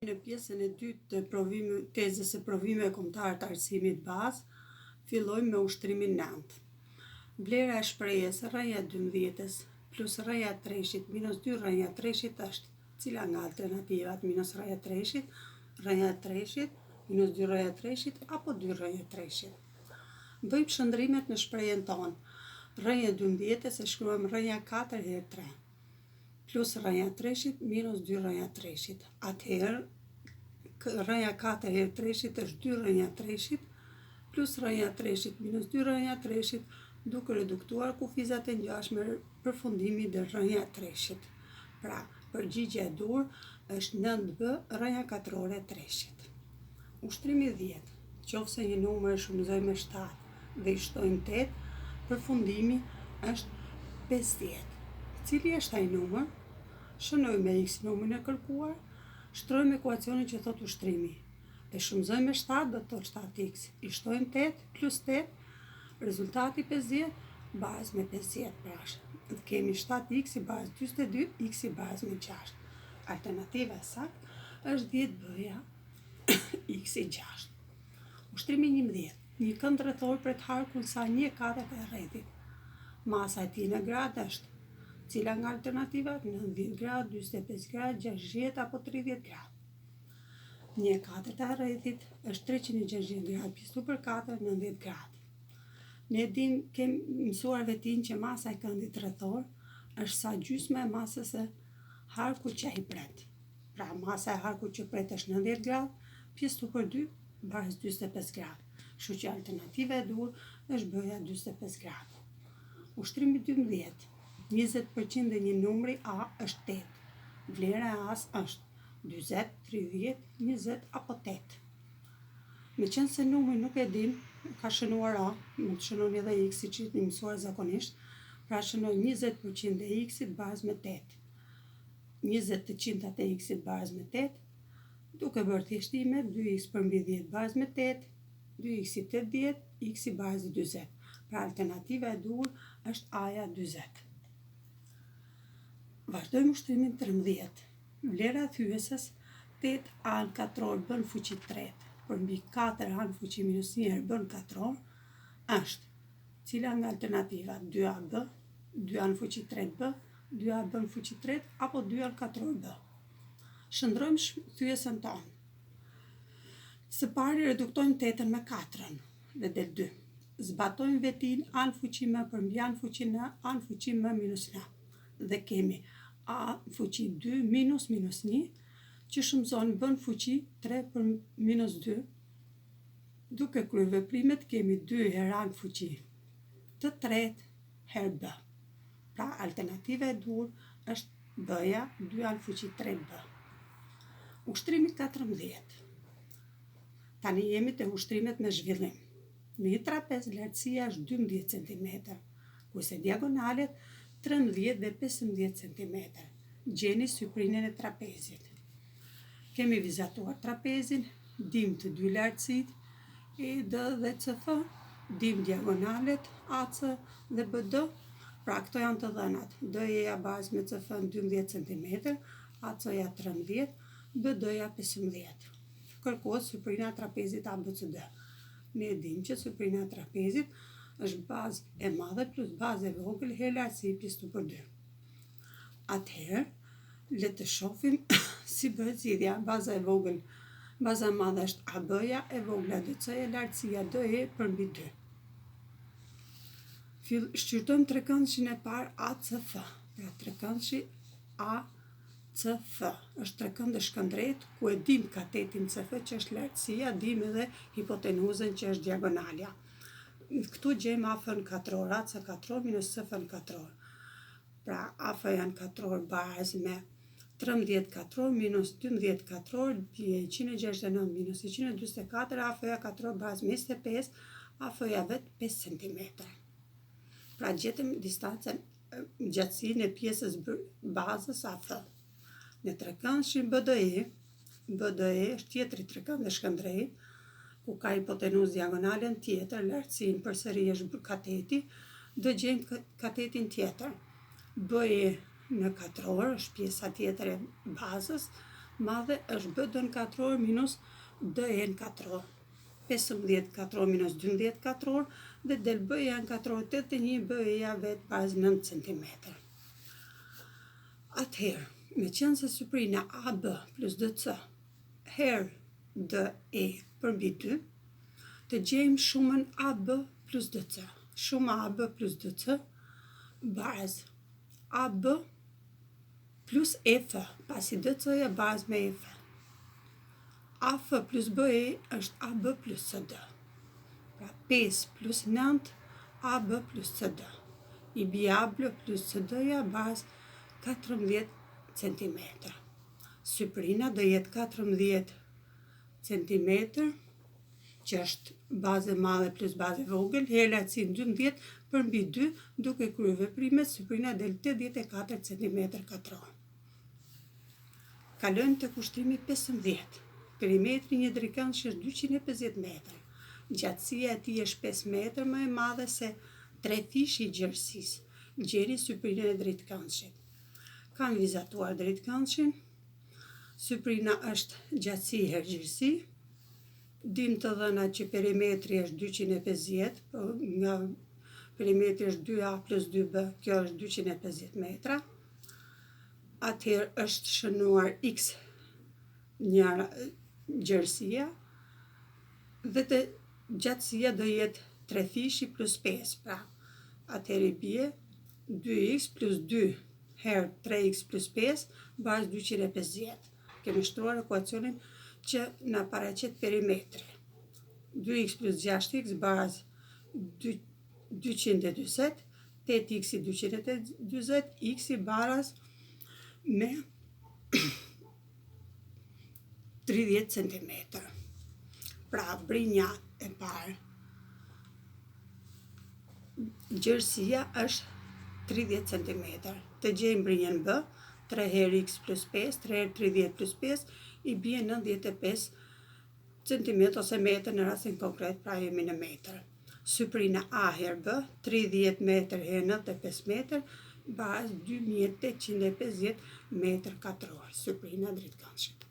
Në pjesën e dytë të tezës së provimeve kombëtare të arsimit bazë, fillojmë me ushtrimin 9. Vlera e shprehjes rrënja e 12-s plus rrënja e 3-shit minus 2 rrënja e 3-shit është cila nga alternativat minus rrënja e 3-shit, rrënja e 3-shit, minus 2 rrënja e 3-shit apo 2 rrënja e 3-shit. Bëjmë shëndrimet në shprehjen tonë. Rrënja e 12-s e shkruajmë rrënja 4 herë 3. Plus rrënja 3-shit minus 2 rrënja 3-shit. Atëherë, rrënja 4 herë 3-shit është 2 rrënja 3-shit, plus rrënja 3-shit minus 2 rrënja 3-shit, duke reduktuar kufizat e ngjashme përfundimi dhe rrënja 3-shit. Pra, përgjigja e dur është 9b rrënja 4 e 3-shit. Ushtrimi 10. Qofse një numër e shumëzojmë me 7 dhe i shtojmë 8, përfundimi është 50. Cili është ai numër? Shënojmë me x numrin e kërkuar, shtrojmë ekuacionin që thot ushtrimi. E shumëzojmë me 7 do të thot 7x. I shtojmë 8 plus 8, rezultati 50, bazë me 50 prash. Kemi 7x i bazë 22, x i bazë me 6. Alternativa e saktë është 10b-ja x i 6. Ushtrimi 11. Një kënd rrethor pret harkun sa 1/4 e rrethit. Masa e tij në grad është cila nga alternativat 90 grad, 45 grad, 60 apo 30 grad. 1/4 e rrethit është 360 grad pjesëtu për 4, 90 grad. Ne kemi mësuar vetin që masa e këndit rrethor është sa gjysma e masës së harkut që ai pret. Pra, masa e harkut që pret është 90 grad, pjesëtu për 2 bazë 45 grad. Kështu që alternativa e dur është b-ja 45 grad. Ushtrimi 12. 20% dhe një numri a është 8. Vlera e as është 40, 30, 20 apo 8. Me qenë se numri nuk e dim, ka shënuar a, mund të shënoni edhe x si që të mësuar zakonisht, pra shënoj 20% e x-it bazë me 8. 20% e x-it bazë me 8, duke bërë thjeshtime, 2x për mbi 10 bazë me 8, 2x i 80, x i bazë 20. Pra alternativa e dur është a-ja 20. Vazhdojmë ushtrimin 13. Vlera e thyesës 8a në katror bën fuqi 3 për mbi 4a në fuqi minus 1 bën katror është cila nga alternativat 2ab, 2a në fuqi 3b, 2ab në fuqi 3 apo 2a në katror b. Shëndrojmë thyesën tonë. Së pari reduktojmë 8-ën me 4-ën dhe del 2. Zbatojmë vetin a në fuqi m për mbi a në fuqi n, a në fuqi m minus n. Dhe kemi a në fuqi 2 minus 1, që shumëson bën fuqi 3 për minus 2. Duke kryer veprimet kemi 2 herë a në fuqi të 3 herë b. Pra alternativa e dur është b-ja 2a në fuqi 3b. Ushtrimi 14. Tani jemi te ushtrimet me zhvillim. Në një trapez lartësia është 12 cm, kurse diagonalet 13 dhe 15 cm. Gjeni syprinën e trapezit. Kemi vizatuar trapezin, dim të dy lartësit, ED dhe CF, dim diagonalet AC dhe BD, pra këto janë të dhënat. DJ-ja bazë me CF në 12 cm, AC-ja 13, BD-ja 15. Kërkohet syprina e trapezit ABCD. Ne dim që syprina e trapezit është bazë e madhe plus bazë e vogël herë lartësi pjesëtu për 2. Atëherë, le të shohim si bëhet zgjidhja. Baza e vogël, baza e madhe është AB-ja, e vogla DC-ja, lartësia DE për mbi 2. Shqyrtojmë trekëndshin e parë ACF. Pra trekëndshi ACF është trekënd shkëndrejt ku e dim katetin CF që është lartësia, dim edhe hipotenuzën që është diagonalja. Këtu gjejmë AF-n katror, AC katror minus CF-n katror. Pra AF-ja në katror bazë me 13 katror minus 12 katror, bie 169 minus 124, AF-ja katror bazë me 25, AF-ja vetë 5 cm. Pra gjetëm distancën, gjatësinë e pjesës bazës AF. Në trekëndshin BDE, BDE është tjetri trekënd e shkëndrejt, ku ka hipotenuzë diagonalen tjetër, lartësinë përsëri është kateti, do gjejmë katetin tjetër. BE në katror është pjesa tjetër e bazës, madhe është b dën katror minus d e në katror. 15 katror minus 12 katror dhe del b-ja në katror 81, b-ja vetë bazë 9 cm. Atëherë, me qenë se syprina AB plus DC herë DE përmbi 2, të gjejmë shumën AB plus DC. Shuma AB plus DC bazë AB plus EF, pasi DC-ja bazë me EF. AF plus BE është AB plus CD. Pra 5 plus 9, AB plus CD. I bie AB plus CD-ja bazë 14 cm. Syprina do jetë 14 cm, që është bazë e madhe plus bazë e vogël, herë latësin 12 përmbi 2, duke kryer veprimet, syprina del 84 cm katror. Kalojmë te kushtrimi 15. Perimetri një drejtkëndshi është 250 metra. Gjatësia e tij është 5 metra më e madhe se 3 fishi i gjerësisë. Gjeni syprinën e drejtkëndshit. Kam vizatuar drejtkëndshin. Syprina është gjatësi herë gjerësi. Dim të dhëna që perimetri është 250, nga perimetri është 2A plus 2B, kjo është 250 metra. Atëherë është shënuar x njëra gjerësia dhe të gjatësia do jetë 3 fishi plus 5, pra atëherë i bie 2x plus 2 herë 3x plus 5 bazë 250. Kemi shtruar ekuacionin që na paraqet perimetri. 2x plus 6x bazë 240, 8x i 240, x i baraz me 30 cm. Pra, brinja e parë, gjerësia është 30 cm. Të gjejmë brinjën B, 3 herë x plus 5, 3 herë 30 plus 5, i bie 95 cm ose metër në rastin konkret, pra jemi në metër. Syprina A herë B, 30 metër herë 95 metër, bazë 2850 metër katror. Syprina drejtkëndshit.